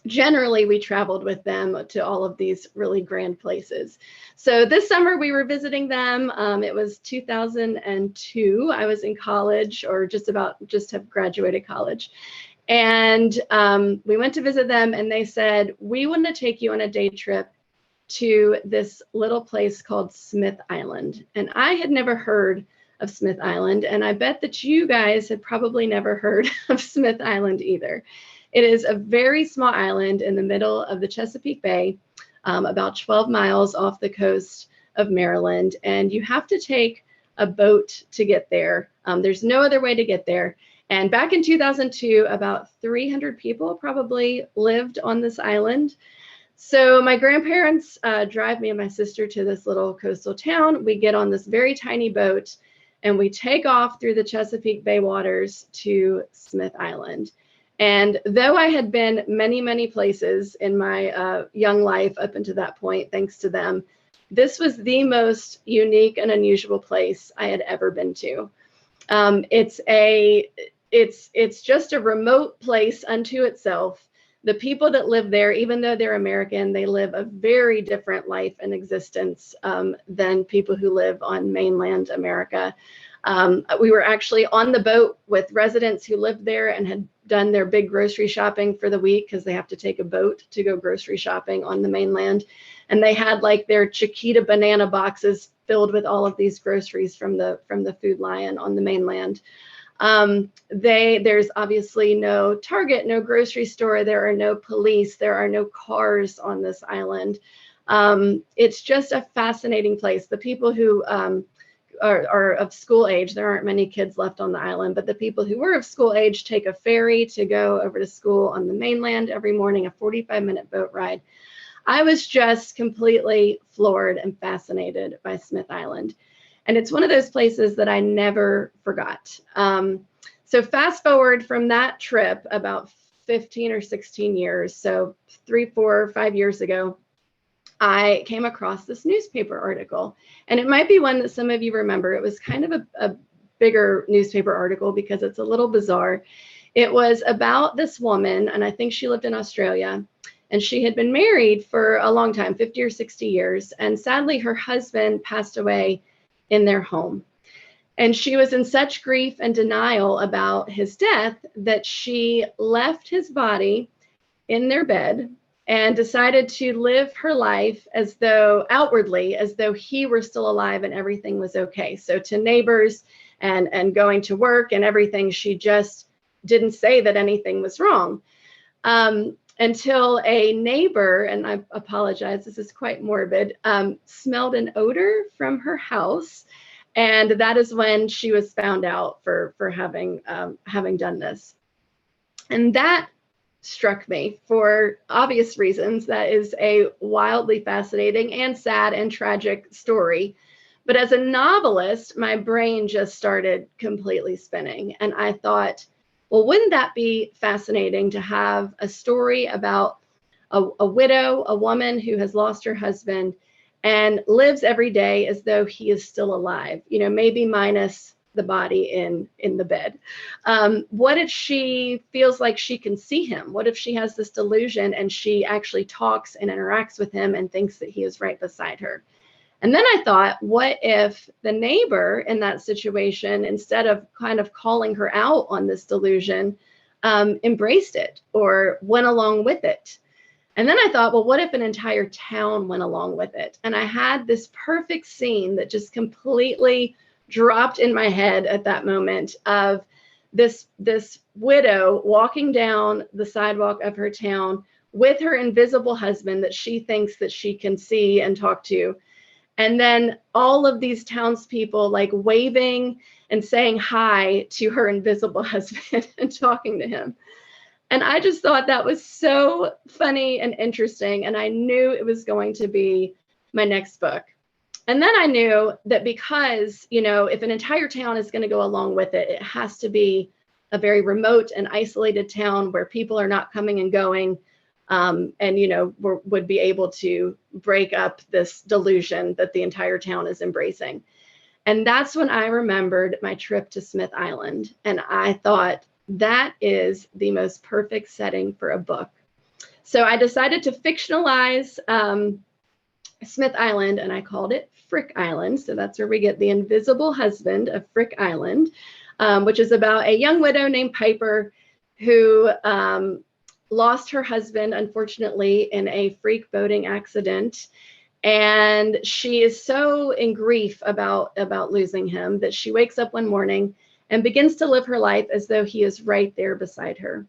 generally we traveled with them to all of these really grand places. So this summer we were visiting them. It was 2002. I was in college, or just have graduated college. And we went to visit them, and they said, we want to take you on a day trip to this little place called Smith Island. And I had never heard of Smith Island, and I bet that you guys had probably never heard of Smith Island either. It is a very small island in the middle of the Chesapeake Bay, about 12 miles off the coast of Maryland, and you have to take a boat to get there. There's no other way to get there. And back in 2002, about 300 people probably lived on this island. So my grandparents drive me and my sister to this little coastal town. We get on this very tiny boat, and we take off through the Chesapeake Bay waters to Smith Island. And though I had been many, many places in my young life up until that point, thanks to them, this was the most unique and unusual place I had ever been to. It's just a remote place unto itself. The people that live there, even though they're American, they live a very different life and existence than people who live on mainland America. We were actually on the boat with residents who lived there and had done their big grocery shopping for the week, because they have to take a boat to go grocery shopping on the mainland. And they had like their Chiquita banana boxes filled with all of these groceries from the Food Lion on the mainland. There's obviously no Target, no grocery store. There are no police. There are no cars on this island. It's just a fascinating place. The people who are of school age, there aren't many kids left on the island, but the people who were of school age take a ferry to go over to school on the mainland every morning, a 45-minute boat ride. I was just completely floored and fascinated by Smith Island. And it's one of those places that I never forgot. So fast forward from that trip about 15 or 16 years, so 3, 4, 5 years ago, I came across this newspaper article. And it might be one that some of you remember. It was kind of a bigger newspaper article because it's a little bizarre. It was about this woman, and I think she lived in Australia, and she had been married for a long time, 50 or 60 years. And sadly, her husband passed away in their home. And she was in such grief and denial about his death that she left his body in their bed and decided to live her life as though outwardly, as though he were still alive and everything was okay. So to neighbors and going to work and everything, she just didn't say that anything was wrong. Until a neighbor, and I apologize, this is quite morbid, smelled an odor from her house. And that is when she was found out for having done this. And that struck me for obvious reasons. That is a wildly fascinating and sad and tragic story. But as a novelist, my brain just started completely spinning. And I thought, well, wouldn't that be fascinating to have a story about a widow, a woman who has lost her husband and lives every day as though he is still alive, maybe minus the body in the bed. What if she feels like she can see him? What if she has this delusion and she actually talks and interacts with him and thinks that he is right beside her? And then I thought, what if the neighbor in that situation, instead of kind of calling her out on this delusion, embraced it or went along with it? And then I thought, well, what if an entire town went along with it? And I had this perfect scene that just completely dropped in my head at that moment of this widow walking down the sidewalk of her town with her invisible husband that she thinks that she can see and talk to. And then all of these townspeople like waving and saying hi to her invisible husband and talking to him. And I just thought that was so funny and interesting. And I knew it was going to be my next book. And then I knew that because, if an entire town is going to go along with it, it has to be a very remote and isolated town where people are not coming and going. And would be able to break up this delusion that the entire town is embracing. And that's when I remembered my trip to Smith Island. And I thought, that is the most perfect setting for a book. So I decided to fictionalize Smith Island, and I called it Frick Island. So that's where we get the invisible husband of Frick Island, which is about a young widow named Piper who lost her husband, unfortunately, in a freak boating accident. And she is so in grief about losing him that she wakes up one morning and begins to live her life as though he is right there beside her.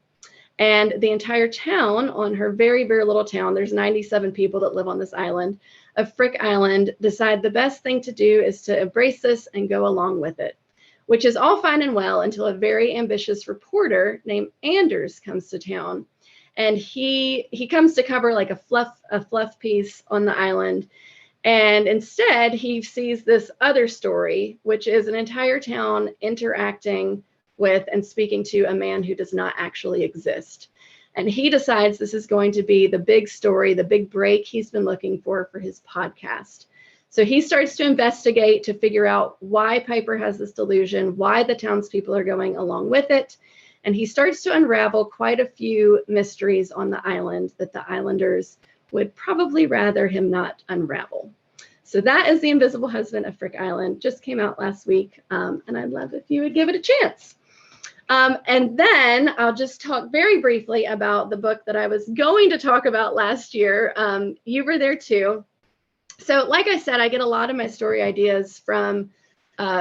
And the entire town, on her very, very little town, there's 97 people that live on this island of Frick Island, decide the best thing to do is to embrace this and go along with it, which is all fine and well until a very ambitious reporter named Anders comes to town. And he comes to cover like a fluff piece on the island. And instead, he sees this other story, which is an entire town interacting with and speaking to a man who does not actually exist. And he decides this is going to be the big story, the big break he's been looking for his podcast. So he starts to investigate to figure out why Piper has this delusion, why the townspeople are going along with it. And he starts to unravel quite a few mysteries on the island that the islanders would probably rather him not unravel. So that is The Invisible Husband of Frick Island. Just came out last week, and I'd love if you would give it a chance. And then I'll just talk very briefly about the book that I was going to talk about last year. You were there too. So like I said, I get a lot of my story ideas from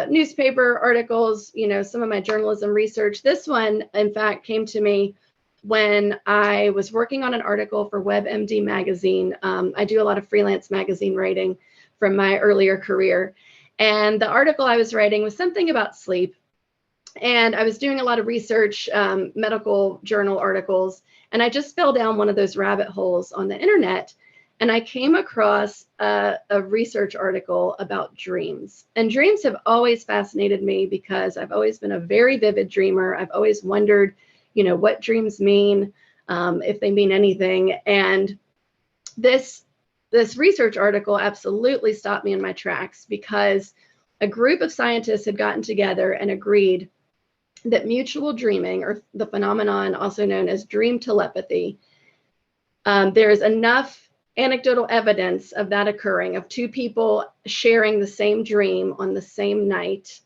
newspaper articles, some of my journalism research. This one, in fact, came to me when I was working on an article for WebMD magazine. I do a lot of freelance magazine writing from my earlier career. And the article I was writing was something about sleep. And I was doing a lot of research, medical journal articles, and I just fell down one of those rabbit holes on the internet. and I came across a research article about dreams. And dreams have always fascinated me because I've always been a very vivid dreamer. I've always wondered, what dreams mean, if they mean anything. And this research article absolutely stopped me in my tracks, because a group of scientists had gotten together and agreed that mutual dreaming, or the phenomenon also known as dream telepathy, there is enough anecdotal evidence of that occurring, of two people sharing the same dream on the same night,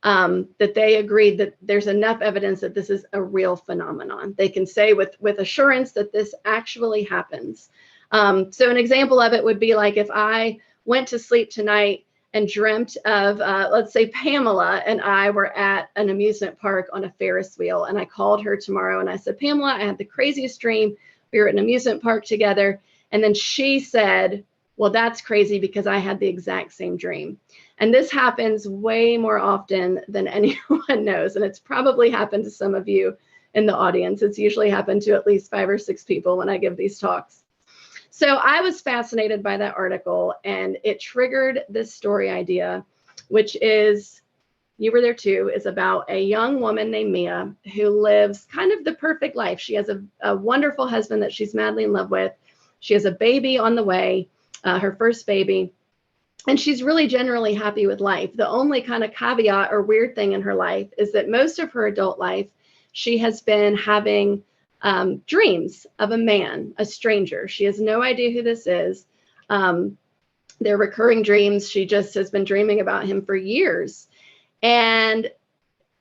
that they agreed that there's enough evidence that this is a real phenomenon. They can say with assurance that this actually happens. So an example of it would be like if I went to sleep tonight and dreamt of, let's say, Pamela and I were at an amusement park on a Ferris wheel, and I called her tomorrow and I said, Pamela, I had the craziest dream. We were at an amusement park together. And then she said, well, that's crazy because I had the exact same dream. And this happens way more often than anyone knows. And it's probably happened to some of you in the audience. It's usually happened to at least 5 or 6 people when I give these talks. So I was fascinated by that article, and it triggered this story idea, which is, you were there too, is about a young woman named Mia who lives kind of the perfect life. She has a wonderful husband that she's madly in love with. She has a baby on the way, her first baby, and she's really generally happy with life. The only kind of caveat or weird thing in her life is that most of her adult life, she has been having dreams of a man, a stranger. She has no idea who this is. They're recurring dreams. She just has been dreaming about him for years. And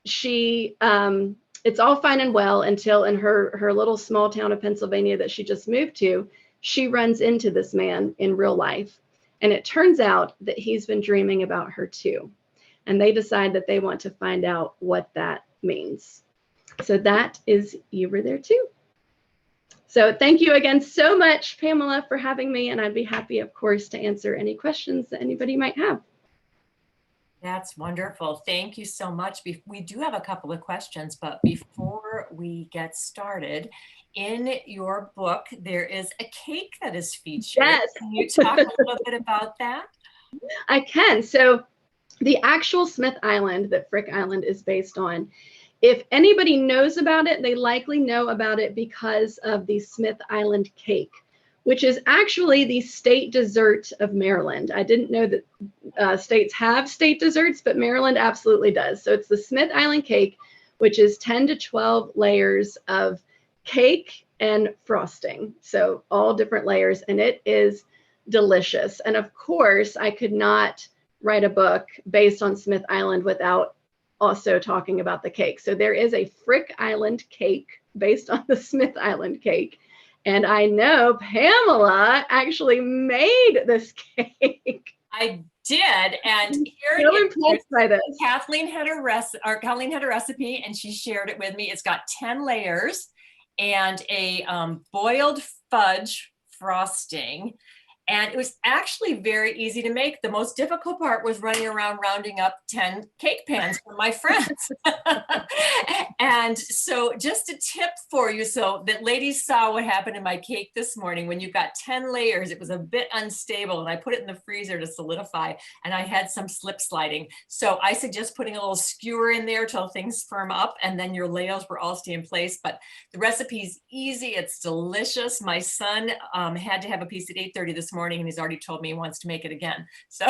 she, it's all fine and well until in her little small town of Pennsylvania that she just moved to, she runs into this man in real life. And it turns out that he's been dreaming about her too. And they decide that they want to find out what that means. So that is You Were There Too. So thank you again so much, Pamela, for having me. And I'd be happy, of course, to answer any questions that anybody might have. That's wonderful. Thank you so much. We do have a couple of questions, but before we get started, in your book, there is a cake that is featured. Yes. Can you talk a little bit about that? I can. So the actual Smith Island that Frick Island is based on, if anybody knows about it, they likely know about it because of the Smith Island cake, which is actually the state dessert of Maryland. I didn't know that states have state desserts, but Maryland absolutely does. So it's the Smith Island cake, which is 10 to 12 layers of cake and frosting. So all different layers, and it is delicious. And of course, I could not write a book based on Smith Island without also talking about the cake. So there is a Frick Island cake based on the Smith Island cake. And I know Pamela actually made this cake. I did, and here So impressed by this. Kathleen had a recipe, and she shared it with me. It's got 10 layers and a boiled fudge frosting. And it was actually very easy to make. The most difficult part was running around rounding up 10 cake pans for my friends. And so just a tip for you, so that ladies saw what happened in my cake this morning. When you've got 10 layers, it was a bit unstable, and I put it in the freezer to solidify, and I had some slip sliding. So I suggest putting a little skewer in there till things firm up, and then your layers will all stay in place. But the recipe's easy, it's delicious. My son had to have a piece at 8:30 this morning, and he's already told me he wants to make it again. So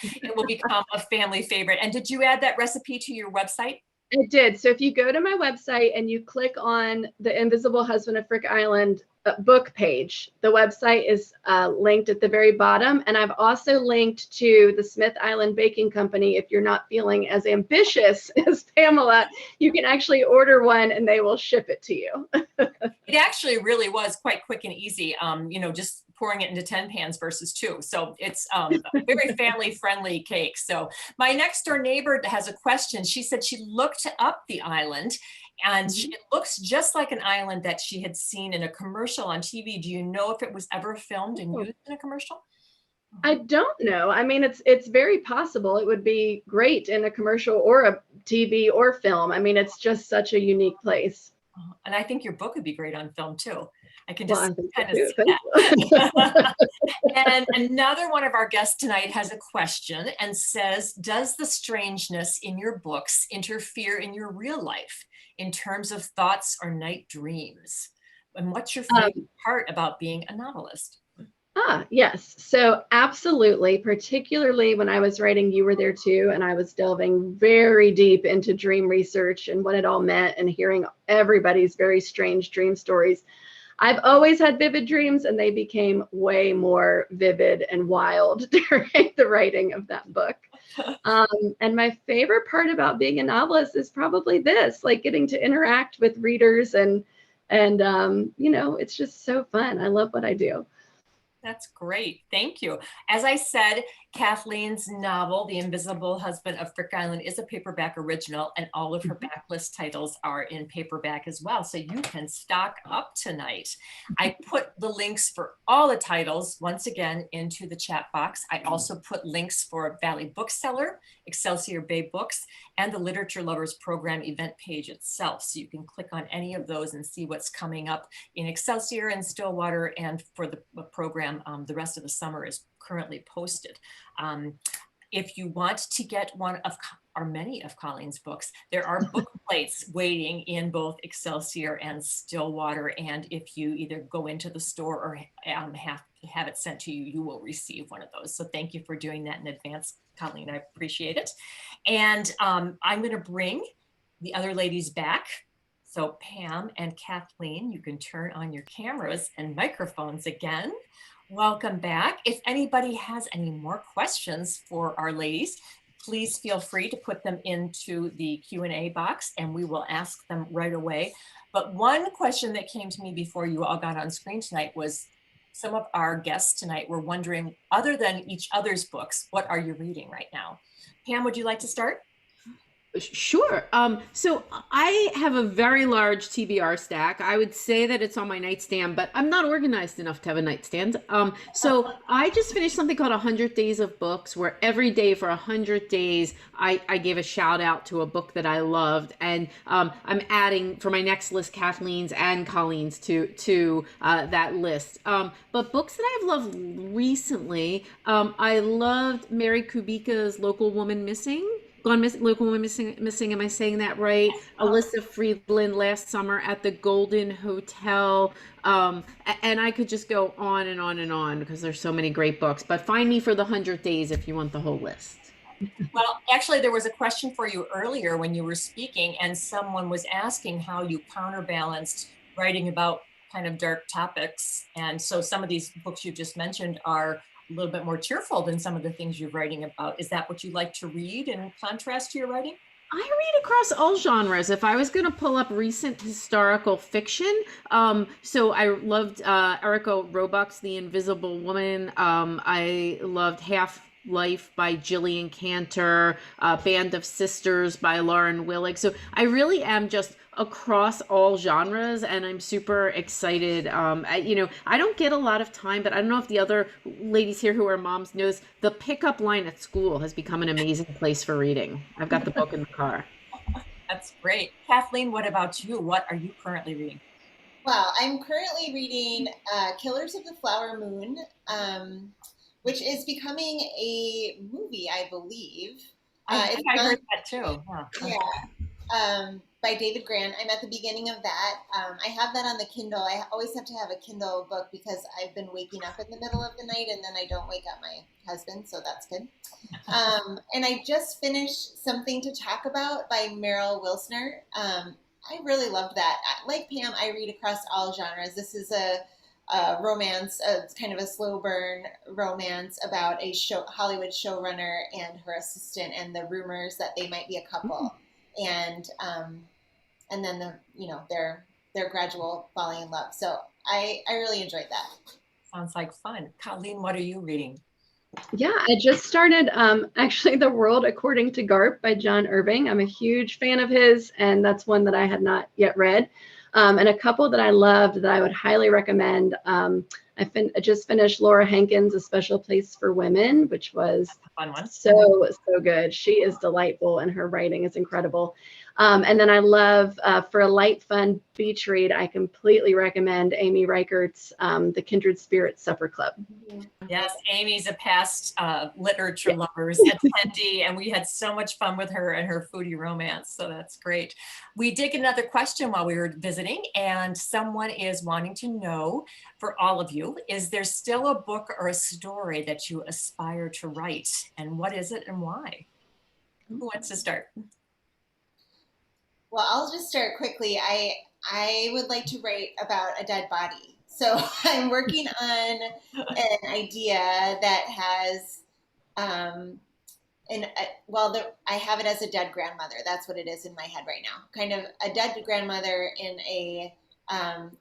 it will become a family favorite. And did you add that recipe to your website? I did. So if you go to my website and you click on the Invisible Husband of Frick Island book page, the website is linked at the very bottom. And I've also linked to the Smith Island Baking Company. If you're not feeling as ambitious as Pamela, you can actually order one and they will ship it to you. It actually really was quite quick and easy, just pouring it into 10 pans versus 2. So it's a very family friendly cake. So my next door neighbor has a question. She said she looked up the island, and it looks just like an island that she had seen in a commercial on TV. Do you know if it was ever filmed and used in a commercial? I don't know. I mean, it's very possible. It would be great in a commercial or a TV or film. I mean, it's just such a unique place. And I think your book would be great on film too. I can Well, just I think kind of so too. see Thank that. you. And another one of our guests tonight has a question and says, does the strangeness in your books interfere in your real life in terms of thoughts or night dreams? And what's your favorite part about being a novelist? Yes. So absolutely, particularly when I was writing You Were There Too, and I was delving very deep into dream research and what it all meant and hearing everybody's very strange dream stories. I've always had vivid dreams, and they became way more vivid and wild during the writing of that book. And my favorite part about being a novelist is probably this, like getting to interact with readers and you know, it's just so fun. I love what I do. That's great. Thank you. As I said, Kathleen's novel, The Invisible Husband of Frick Island, is a paperback original, and all of her backlist titles are in paperback as well. So you can stock up tonight. I put the links for all the titles once again into the chat box. I also put links for Valley Bookseller, Excelsior Bay Books, and the Literature Lovers Program event page itself. So you can click on any of those and see what's coming up in Excelsior and Stillwater, and for the program, the rest of the summer is currently posted. If you want to get one of or many of Colleen's books, there are book plates waiting in both Excelsior and Stillwater. And if you either go into the store or have it sent to you, you will receive one of those. So thank you for doing that in advance, Colleen. I appreciate it. And I'm going to bring the other ladies back. So Pam and Kathleen, you can turn on your cameras and microphones again. Welcome back. If anybody has any more questions for our ladies, please feel free to put them into the Q&A box and we will ask them right away. But one question that came to me before you all got on screen tonight was, some of our guests tonight were wondering, other than each other's books, what are you reading right now? Pam, would you like to start? Sure. So I have a very large TBR stack. I would say that it's on my nightstand, but I'm not organized enough to have a nightstand. So I just finished something called 100 Days of Books, where every day for 100 days, I gave a shout out to a book that I loved. And I'm adding for my next list, Kathleen's and Colleen's to that list. But books that I've loved recently, I loved Mary Kubica's Local Woman Missing. Local Woman Missing, am I saying that right? Alyssa Friedland last summer at the Golden Hotel. And I could just go on and on and on because there's so many great books. But find me for the 100 days if you want the whole list. Well, actually, there was a question for you earlier when you were speaking, and someone was asking how you counterbalanced writing about kind of dark topics. And so some of these books you just mentioned are a little bit more cheerful than some of the things you're writing about. Is that what you like to read in contrast to your writing? I read across all genres. If I was going to pull up recent historical fiction, so I loved Erica Roebuck's The Invisible Woman. I loved Half Life by Gillian Cantor, Band of Sisters by Lauren Willig. So I really am just across all genres, and I'm super excited. I don't get a lot of time, but I don't know if the other ladies here who are moms knows the pickup line at school has become an amazing place for reading. I've got the book in the car. That's great. Kathleen, what about you? What are you currently reading? Well, I'm currently reading Killers of the Flower Moon, which is becoming a movie, I believe. I think I heard that too. Yeah. By David Grant. I'm at the beginning of that. I have that on the Kindle. I always have to have a Kindle book because I've been waking up in the middle of the night and then I don't wake up my husband, so that's good. And I just finished Something to Talk About by Meryl Wilsner. I really loved that. Like Pam, I read across all genres. This is a romance, kind of a slow burn romance about a Hollywood showrunner and her assistant and the rumors that they might be a couple. And then their gradual falling in love. So I really enjoyed that. Sounds like fun. Colleen, what are you reading? Yeah, I just started actually The World According to Garp by John Irving. I'm a huge fan of his, and that's one that I had not yet read. And a couple that I loved that I would highly recommend. I just finished Laura Hankins' A Special Place for Women, which was Fun one. so good. She is delightful and her writing is incredible. And then I love, for a light, fun beach read, I completely recommend Amy Reichert's The Kindred Spirits Supper Club. Yes, Amy's a past literature lovers attendee, and we had so much fun with her and her foodie romance, so that's great. We did get another question while we were visiting, and someone is wanting to know, for all of you, is there still a book or a story that you aspire to write, and what is it and why? Who wants to start? Well, I'll just start quickly. I would like to write about a dead body. So I'm working on an idea that has, I have it as a dead grandmother. That's what it is in my head right now. Kind of a dead grandmother in a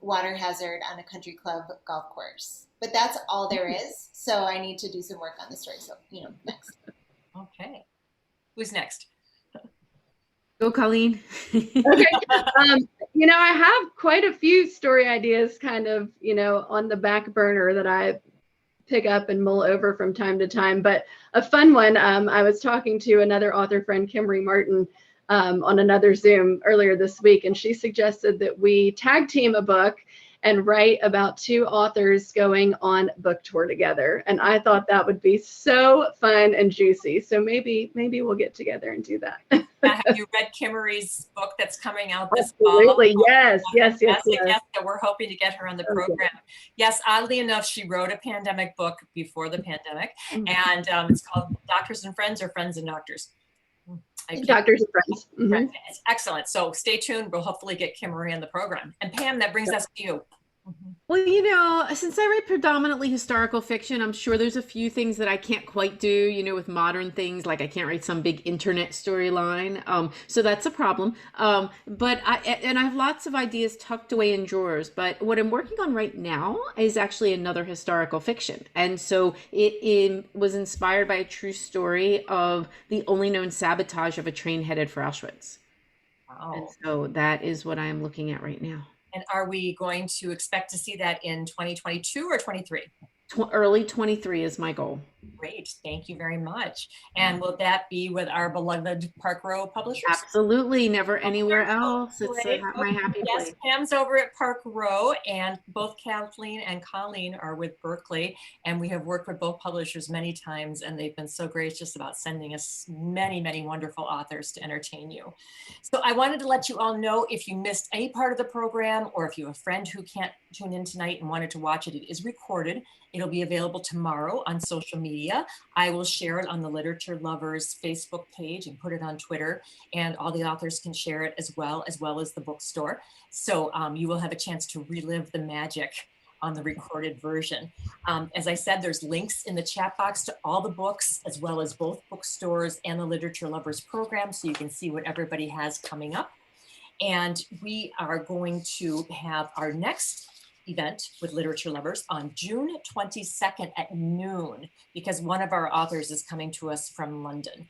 water hazard on a country club golf course. But that's all there is. So I need to do some work on the story. So, next. Okay. Who's next? Go, Colleen. Okay. I have quite a few story ideas kind of, on the back burner that I pick up and mull over from time to time. But a fun one, I was talking to another author friend, Kimberly Martin, on another Zoom earlier this week, and she suggested that we tag team a book and write about two authors going on book tour together. And I thought that would be so fun and juicy. So maybe we'll get together and do that. Have you read Kimmery's book that's coming out this Absolutely. fall? Yes. Yes. So we're hoping to get her on the program. Yes, oddly enough, she wrote a pandemic book before the pandemic, and it's called Doctors and Friends or Friends and Doctors. Doctors and Friends. Mm-hmm. It's excellent. So stay tuned. We'll hopefully get Kimmery on the program. And Pam, that brings us to you. Well, since I write predominantly historical fiction, I'm sure there's a few things that I can't quite do, with modern things, like I can't write some big internet storyline. So that's a problem. But I have lots of ideas tucked away in drawers, but what I'm working on right now is actually another historical fiction. And so it was inspired by a true story of the only known sabotage of a train headed for Auschwitz. Wow. And so that is what I am looking at right now. And are we going to expect to see that in 2022 or 23? Early 23 is my goal. Great, thank you very much. And will that be with our beloved Park Row publishers? Absolutely, never anywhere else. It's my happy place. Yes, Pam's over at Park Row, and both Kathleen and Colleen are with Berkeley, and we have worked with both publishers many times, and they've been so gracious about sending us many, many wonderful authors to entertain you. So I wanted to let you all know, if you missed any part of the program, or if you have a friend who can't tune in tonight and wanted to watch it, it is recorded. It'll be available tomorrow on social media. I will share it on the Literature Lovers Facebook page and put it on Twitter, and all the authors can share it as well as the bookstore. So you will have a chance to relive the magic on the recorded version. As I said, there's links in the chat box to all the books, as well as both bookstores and the Literature Lovers program, so you can see what everybody has coming up. And we are going to have our next event with Literature Lovers on June 22nd at noon, because one of our authors is coming to us from London.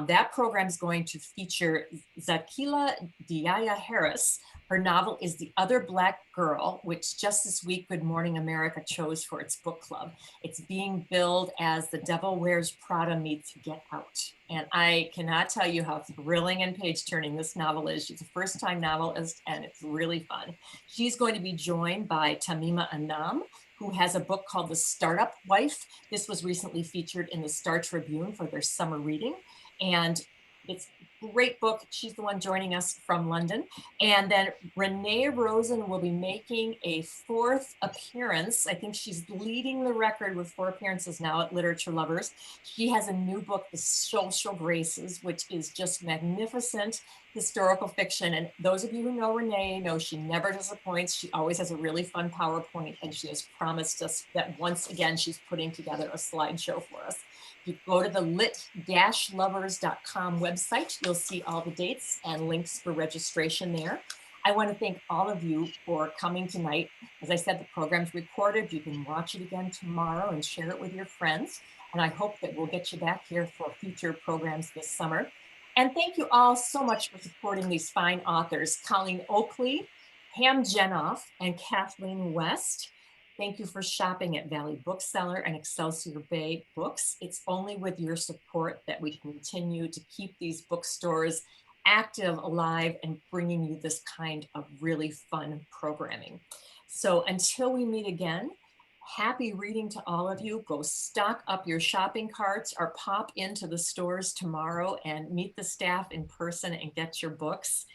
That program is going to feature Zakila Diaya Harris. Her novel is The Other Black Girl, which just this week Good Morning America chose for its book club. It's being billed as The Devil Wears Prada meets Get Out. And I cannot tell you how thrilling and page-turning this novel is. She's a first-time novelist, and it's really fun. She's going to be joined by Tamima Anam, who has a book called The Startup Wife. This was recently featured in the Star Tribune for their summer reading. And it's a great book. She's the one joining us from London. And then Renee Rosen will be making a 4th appearance. I think she's leading the record with 4 appearances now at Literature Lovers. She has a new book, The Social Graces, which is just magnificent historical fiction. And those of you who know Renee know she never disappoints. She always has a really fun PowerPoint, and she has promised us that once again, she's putting together a slideshow for us. If you go to the lit-lovers.com website, you'll see all the dates and links for registration there. I want to thank all of you for coming tonight. As I said, the program's recorded. You can watch it again tomorrow and share it with your friends. And I hope that we'll get you back here for future programs this summer. And thank you all so much for supporting these fine authors, Colleen Oakley, Pam Jenoff, and Kathleen West. Thank you for shopping at Valley Bookseller and Excelsior Bay Books. It's only with your support that we continue to keep these bookstores active, alive, and bringing you this kind of really fun programming. So until we meet again, happy reading to all of you. Go stock up your shopping carts or pop into the stores tomorrow and meet the staff in person and get your books.